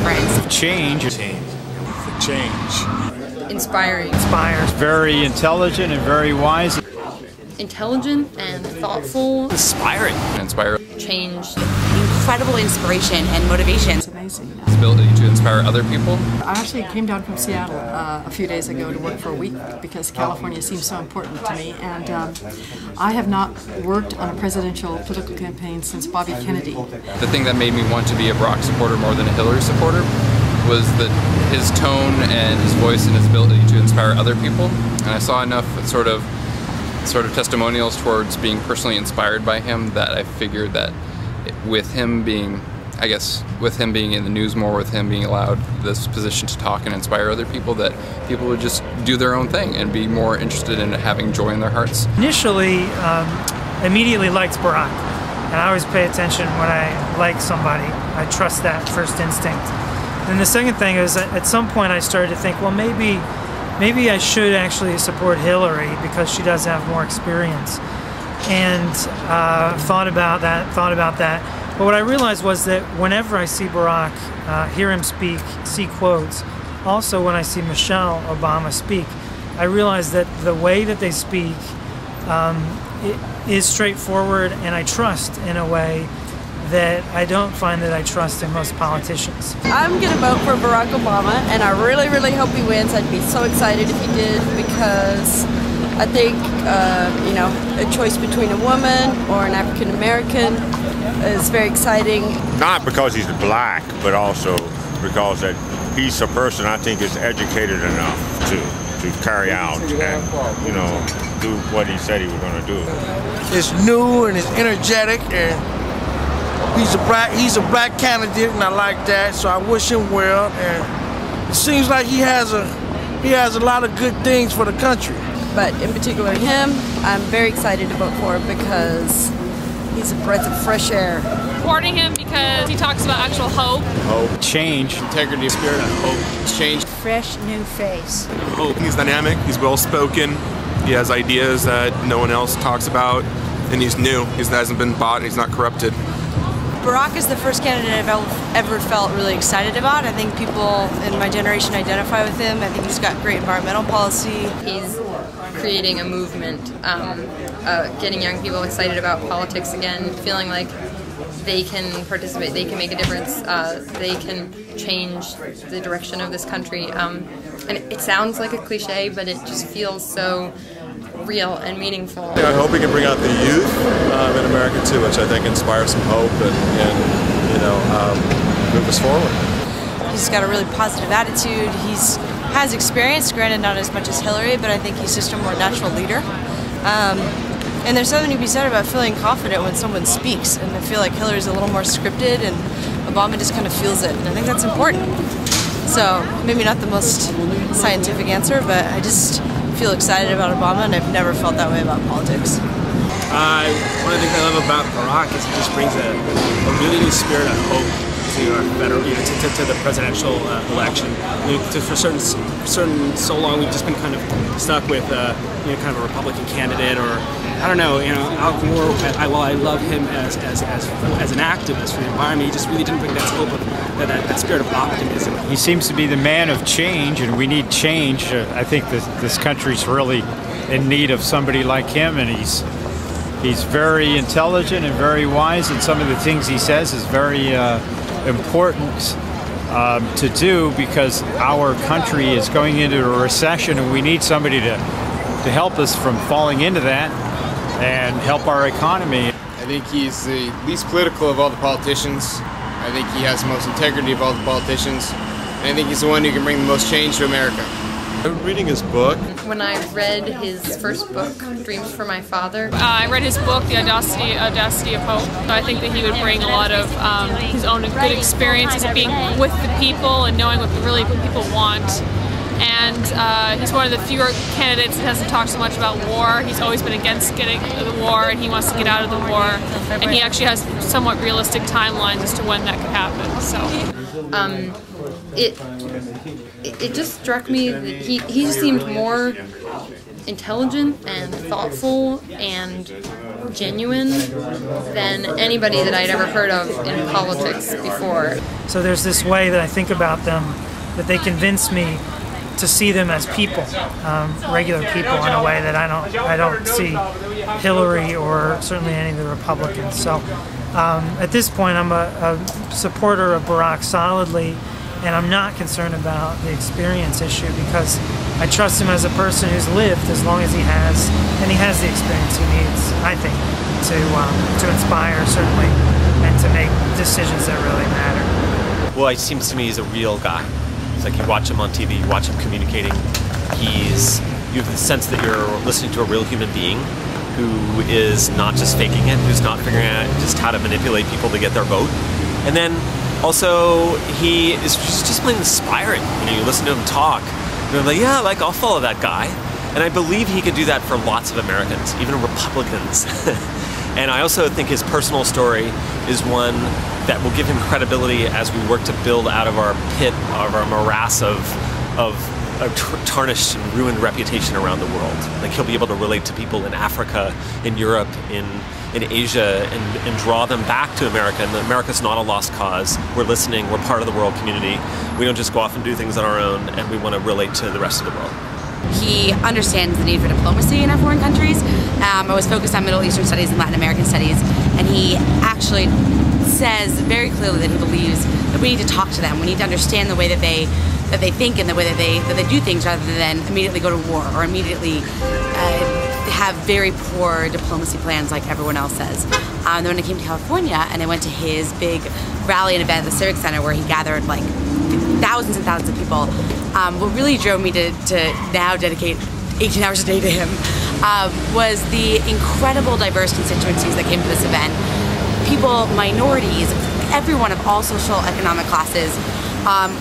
difference. Change. Inspiring. Inspires. Very intelligent and very wise. Intelligent and thoughtful. Inspiring. Inspire. Change. Incredible inspiration and motivation. It's amazing. His ability to inspire other people. I actually came down from Seattle a few days ago to work for a week because California seems so important to me, and I have not worked on a presidential political campaign since Bobby Kennedy. The thing that made me want to be a Barack supporter more than a Hillary supporter was that his tone and his voice and his ability to inspire other people, and I saw enough sort of testimonials towards being personally inspired by him that I figured that with him being, with him being in the news more, with him being allowed this position to talk and inspire other people, that people would just do their own thing and be more interested in having joy in their hearts. Initially, immediately liked Barack, and I always pay attention when I like somebody. I trust that first instinct. And the second thing is, at some point I started to think, well, maybe I should actually support Hillary because she does have more experience. And thought about that. But what I realized was that whenever I see Barack, hear him speak, see quotes, also when I see Michelle Obama speak, I realize that the way that they speak is straightforward, and I trust in a way that I don't find that I trust in most politicians. I'm going to vote for Barack Obama, and I really, really hope he wins. I'd be so excited if he did, because I think, a choice between a woman or an African American is very exciting. Not because he's black, but also because that he's a person I think is educated enough to carry out and, do what he said he was going to do. It's new and it's energetic, and he's a black candidate, and I like that, so I wish him well. And it seems like he has a lot of good things for the country. But in particular him, I'm very excited to vote for because he's a breath of fresh air. Supporting him because he talks about actual hope. Hope. Change. Integrity, spirit, and hope. Change. Fresh new face. Hope. He's dynamic, he's well-spoken, he has ideas that no one else talks about, and he's new. He hasn't been bought, and he's not corrupted. Barack is the first candidate I've ever felt really excited about. I think people in my generation identify with him. I think he's got great environmental policy. He's creating a movement, getting young people excited about politics again, feeling like they can participate, they can make a difference, they can change the direction of this country. And it sounds like a cliche, but it just feels so real and meaningful. I hope he can bring out the youth in America too, which I think inspires some hope and move us forward. He's got a really positive attitude. He has experience, granted not as much as Hillary, but I think he's just a more natural leader. And there's something to be said about feeling confident when someone speaks, and I feel like Hillary's a little more scripted and Obama just kind of feels it, and I think that's important. So maybe not the most scientific answer, but I just feel excited about Obama, and I've never felt that way about politics. One of the things I love about Barack is he just brings a really new spirit of hope to our federal, to the presidential election. For so long we've just been kind of stuck with kind of a Republican candidate, or I don't know, Al Gore. While I love him as an activist for the environment, he just really didn't bring that hope of that spirit of optimism. He seems to be the man of change, and we need change. I think this country's really in need of somebody like him, and he's very intelligent and very wise, and some of the things he says is very important to do, because our country is going into a recession, and we need somebody to help us from falling into that and help our economy. I think he's the least political of all the politicians. I think he has the most integrity of all the politicians. And I think he's the one who can bring the most change to America. I'm reading his book. When I read his first book, Dreams for My Father, I read his book, The Audacity of Hope. I think that he would bring a lot of his own good experiences of being with the people and knowing what people want. And he's one of the fewer candidates that hasn't talked so much about war. He's always been against getting the war, and he wants to get out of the war. And he actually has somewhat realistic timelines as to when that could happen. So, it just struck me that he seemed more intelligent and thoughtful and genuine than anybody that I'd ever heard of in politics before. So there's this way that I think about them, that they convince me to see them as people, regular people, in a way that I don't see Hillary or certainly any of the Republicans. So at this point, I'm a supporter of Barack solidly, and I'm not concerned about the experience issue because I trust him as a person who's lived as long as he has, and he has the experience he needs, I think, to inspire certainly and to make decisions that really matter. Well, it seems to me he's a real guy. It's like you watch him on TV, you watch him communicating. You have the sense that you're listening to a real human being who is not just faking it, who's not figuring out just how to manipulate people to get their vote. And then also he is just plain inspiring. You know, you listen to him talk, and you're like, yeah, like I'll follow that guy. And I believe he could do that for lots of Americans, even Republicans. And I also think his personal story is one that will give him credibility as we work to build out of our pit, of our morass of a tarnished and ruined reputation around the world. Like he'll be able to relate to people in Africa, in Europe, in Asia, and draw them back to America. And America's not a lost cause. We're listening, we're part of the world community. We don't just go off and do things on our own, and we want to relate to the rest of the world. He understands the need for diplomacy in our foreign countries. I was focused on Middle Eastern studies and Latin American studies, and he actually says very clearly that he believes that we need to talk to them. We need to understand the way that they think and the way that they do things, rather than immediately go to war or immediately have very poor diplomacy plans like everyone else says. Then when I came to California and I went to his big rally and event at the Civic Center where he gathered like thousands and thousands of people, what really drove me to now dedicate 18 hours a day to him was the incredible diverse constituencies that came to this event. People, minorities, everyone of all social economic classes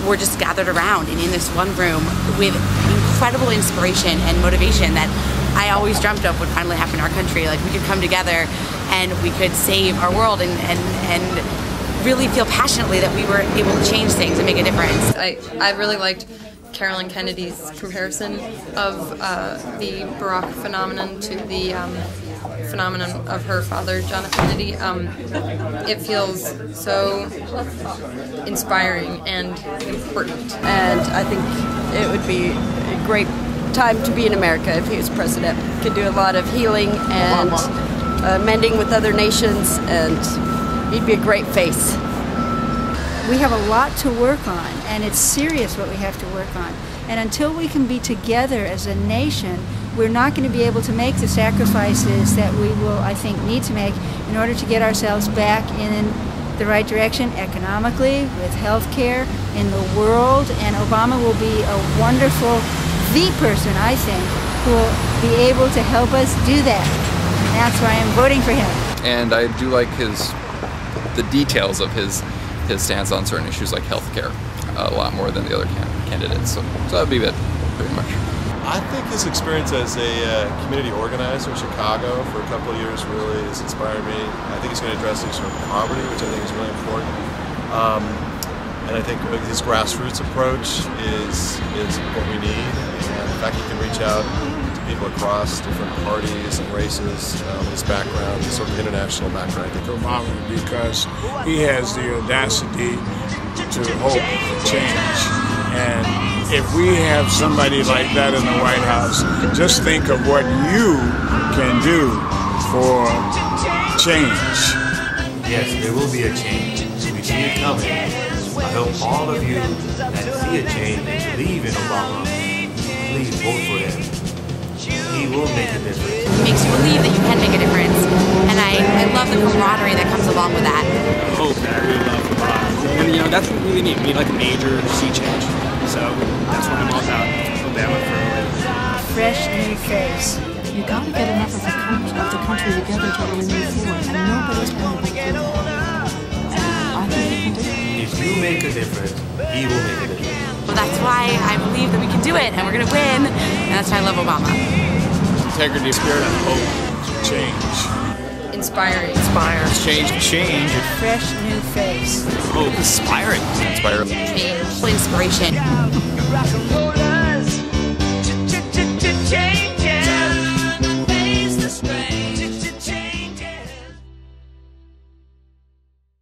were just gathered around and in this one room with incredible inspiration and motivation that I always dreamt of would finally happen in our country. Like we could come together and we could save our world and really feel passionately that we were able to change things and make a difference. I really liked Carolyn Kennedy's comparison of the Barack phenomenon to the phenomenon of her father, John F. Kennedy. It feels so inspiring and important. And I think it would be a great time to be in America if he was president. Could do a lot of healing and mending with other nations, and he'd be a great face. We have a lot to work on, and it's serious what we have to work on. And until we can be together as a nation, we're not going to be able to make the sacrifices that we will, I think, need to make in order to get ourselves back in the right direction economically, with health care, in the world. And Obama will be a wonderful, the person, I think, who will be able to help us do that. And that's why I'm voting for him. And I do like the details of his stance on certain issues like healthcare a lot more than the other candidates. So that would be it, pretty much. I think his experience as a community organizer in Chicago for a couple of years really has inspired me. I think he's going to address issues of poverty, which I think is really important. And I think his grassroots approach is what we need. And the fact he can reach out to people across different parties and races, his background, his sort of international background, I think Obama, because he has the audacity to hope for change. And if we have somebody like that in the White House, just think of what you can do for change. Yes, there will be a change. We see it coming. I hope all of you that see a change and believe in Obama, please vote for him. He will make a difference. He makes you believe that you can make a difference, and I love the camaraderie that comes along with that. Hope that I really love Barack. And you know, that's what we really need. We need like a major sea change. So that's what I'm all about. Obama for fresh new face. You got to get enough of the country together to really move forward, and nobody's going to do that. I think he can do it. If you make a difference, he will make a difference. Well, that's why I believe that we can do it, and we're going to win, and that's why I love Obama. Integrity, spirit, and hope. Change. Inspiring. Inspire. Change. Change. Fresh new face. Hope. Inspiring. Change. Inspiration.